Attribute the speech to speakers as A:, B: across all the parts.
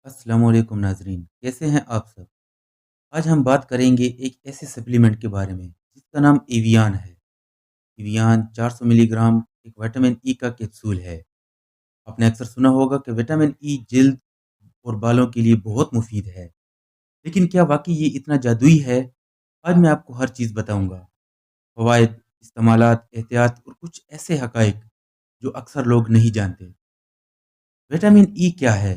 A: अस्सलाम वालेकुम नाजरीन, कैसे हैं आप सब। आज हम बात करेंगे एक ऐसे सप्लीमेंट के बारे में जिसका नाम एवियान है। एवियान 400 मिलीग्राम एक विटामिन ई का कैप्सूल है। आपने अक्सर सुना होगा कि विटामिन ई जल्द और बालों के लिए बहुत मुफीद है, लेकिन क्या वाकई ये इतना जादुई है? आज मैं आपको हर चीज़ बताऊंगा। फवायद, इस्तेमालात, एहतियात और कुछ ऐसे हकाइक जो अक्सर लोग नहीं जानते। विटामिन ई क्या है?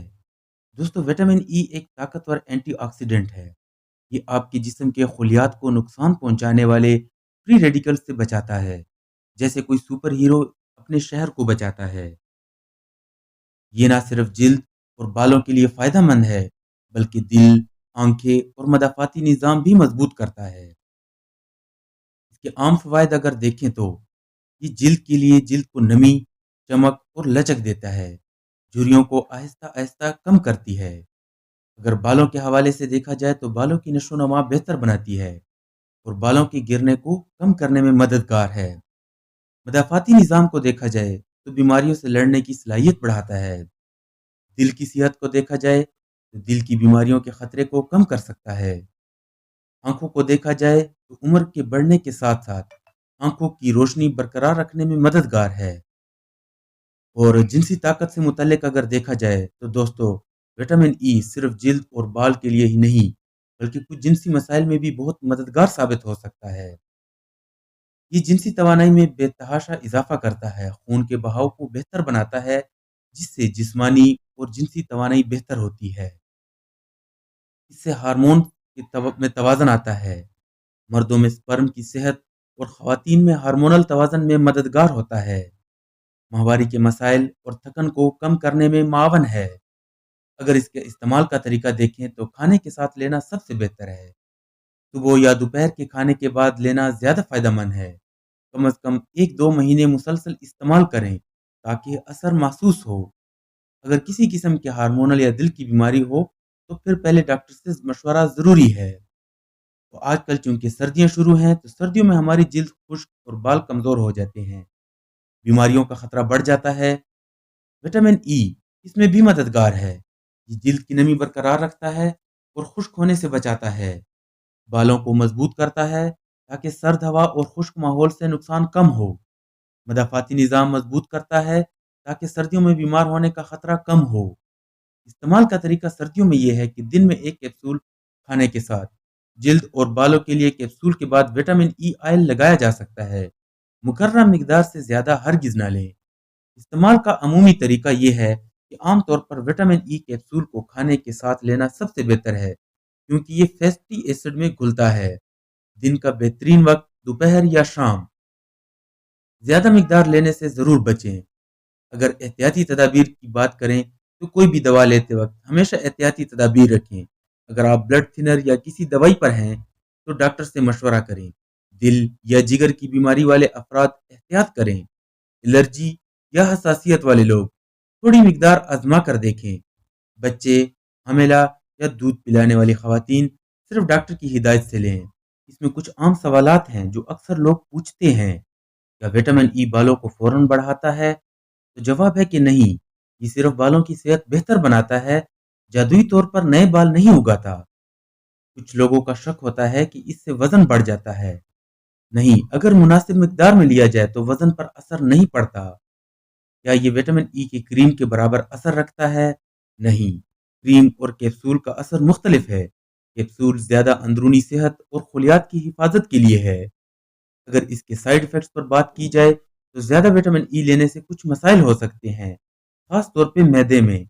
A: दोस्तों, विटामिन ई एक ताकतवर एंटीऑक्सीडेंट है। ये आपके जिस्म के खलियात को नुकसान पहुंचाने वाले फ्री रेडिकल्स से बचाता है, जैसे कोई सुपर हीरो अपने शहर को बचाता है। ये ना सिर्फ जिल्द और बालों के लिए फायदेमंद है, बल्कि दिल, आंखें और मदाफाती निज़ाम भी मजबूत करता है। इसके आम फवायद अगर देखें तो ये जिल्द के लिए जिल्द को नमी, चमक और लचक देता है। झुर्रियों को आहिस्ता आहिस्ता कम करती है। अगर बालों के हवाले से देखा जाए तो बालों की नशो-नुमा बेहतर बनाती है और बालों के गिरने को कम करने में मददगार है। मदाफ़ाती निज़ाम को देखा जाए तो बीमारियों से लड़ने की सलाहियत बढ़ाता है। दिल की सेहत को देखा जाए तो दिल की बीमारियों के खतरे को कम कर सकता है। आंखों को देखा जाए तो उम्र के बढ़ने के साथ साथ आंखों की रोशनी बरकरार रखने में मददगार है। और जिनसी ताकत से मुतल्लिक अगर देखा जाए तो दोस्तों, विटामिन ई सिर्फ जिल्द और बाल के लिए ही नहीं, बल्कि कुछ जिनसी मसाइल में भी बहुत मददगार साबित हो सकता है। ये जिनसी तवानाई में बेतहाशा इजाफा करता है, खून के बहाव को बेहतर बनाता है, जिससे जिस्मानी और जिनसी तवानाई बेहतर होती है। इससे हार्मोन में तवाज़न आता है। मर्दों में स्पर्म की सेहत और ख़वातीन में हार्मोनल तवाज़न में मददगार होता है। माहवारी के मसाइल और थकन को कम करने में मावन है। अगर इसके इस्तेमाल का तरीका देखें तो खाने के साथ लेना सबसे बेहतर है। सुबह या दोपहर के खाने के बाद लेना ज़्यादा फ़ायदेमंद है। कम से कम 1-2 महीने मुसलसल इस्तेमाल करें ताकि असर महसूस हो। अगर किसी किस्म के हार्मोनल या दिल की बीमारी हो तो फिर पहले डॉक्टर से मशवरा ज़रूरी है। तो आजकल चूंकि सर्दियाँ शुरू हैं तो सर्दियों में हमारी जिल्द खुश्क और बाल कमज़ोर हो जाते हैं। बीमारियों का खतरा बढ़ जाता है। विटामिन ई इसमें भी मददगार है। ये जिल्द की नमी बरकरार रखता है और खुश्क होने से बचाता है। बालों को मजबूत करता है ताकि सर्द हवा और खुश्क माहौल से नुकसान कम हो। मदाफाती निज़ाम मजबूत करता है ताकि सर्दियों में बीमार होने का खतरा कम हो। इस्तेमाल का तरीका सर्दियों में यह है कि दिन में एक कैप्सूल खाने के साथ जिल्द और बालों के लिए कैप्सूल के बाद विटामिन ई ऑयल लगाया जा सकता है। मुकर्रर मिकदार से ज़्यादा हरगिज़ ना लें। इस्तेमाल का अमूमी तरीका ये है कि आम तौर पर विटामिन ई कैप्सूल को खाने के साथ लेना सबसे बेहतर है, क्योंकि ये फैटी एसिड में घुलता है। दिन का बेहतरीन वक्त दोपहर या शाम। ज़्यादा मिकदार लेने से ज़रूर बचें। अगर एहतियाती तदाबीर की बात करें तो कोई भी दवा लेते वक्त हमेशा एहतियाती तदाबीर रखें। अगर आप ब्लड थिनर या किसी दवाई पर हैं तो डॉक्टर से मशवरा करें। दिल या जिगर की बीमारी वाले अफराद एहतियात करें। एलर्जी या हसासियत वाले लोग थोड़ी मिकदार आजमा कर देखें। बच्चे, हमेला या दूध पिलाने वाली खवातीन सिर्फ डॉक्टर की हिदायत से लें। इसमें कुछ आम सवालात हैं जो अक्सर लोग पूछते हैं। क्या विटामिन ई बालों को फौरन बढ़ाता है? तो जवाब है कि नहीं। ये सिर्फ बालों की सेहत बेहतर बनाता है, जादुई तौर पर नए बाल नहीं उगाता। कुछ लोगों का शक होता है कि इससे वजन बढ़ जाता है। नहीं, अगर मुनासिब मिकदार में लिया जाए तो वजन पर असर नहीं पड़ता। क्या ये विटामिन ई की क्रीम के बराबर असर रखता है? नहीं, क्रीम और कैप्सूल का असर मुख्तलिफ है। कैप्सूल ज़्यादा अंदरूनी सेहत और खुलियात की हिफाजत के लिए है। अगर इसके साइड इफ़ेक्ट्स पर बात की जाए तो ज़्यादा विटामिन ई लेने से कुछ मसाइल हो सकते हैं, खास तौर पे मैदे में।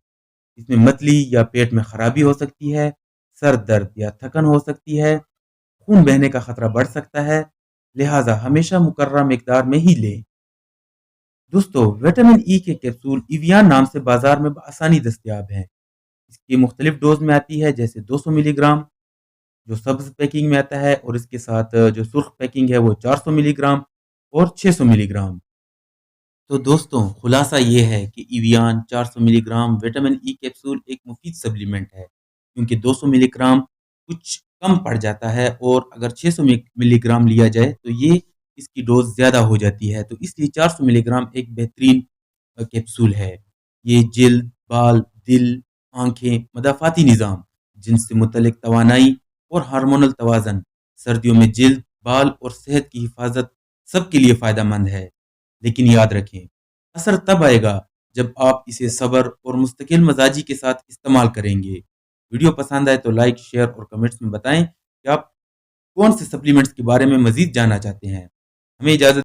A: इसमें मतली या पेट में खराबी हो सकती है, सर दर्द या थकन हो सकती है, खून बहने का खतरा बढ़ सकता है। लिहाजा हमेशा मुकर्रर मिकदार में ही लें। दोस्तों, विटामिन ई के कैप्सूल इवियान नाम से बाजार में आसानी दस्तयाब हैं। इसकी मुख्तलिफ डोज में आती है, जैसे 200 मिलीग्राम जो सब्ज पैकिंग में आता है, और इसके साथ जो सुर्ख पैकिंग है वो 400 मिलीग्राम और 600 मिलीग्राम। तो दोस्तों, खुलासा ये है कि Evian 400 milligram vitamin E capsule एक मुफीद सप्लीमेंट है, क्योंकि 200 मिलीग्राम कुछ कम पड़ जाता है, और अगर 600 मिलीग्राम लिया जाए तो ये इसकी डोज ज़्यादा हो जाती है। तो इसलिए 400 मिलीग्राम एक बेहतरीन कैप्सूल है। ये जिल्द, बाल, दिल آنکھیں، مدافعتی نظام، جنس سے متعلق توانائی اور ہارمونل توازن، سردیوں میں جلد، بال اور صحت کی حفاظت سب کے لیے فائدہ مند ہے۔ لیکن یاد رکھیں، اثر تب آئے گا جب آپ اسے صبر اور مستقل مزاجی کے ساتھ استعمال کریں گے۔ ویڈیو پسند آئے تو لائک، شیئر اور کمنٹس میں بتائیں کہ آپ کون سے سپلیمنٹس کے بارے میں مزید جاننا چاہتے ہیں۔ ہمیں اجازت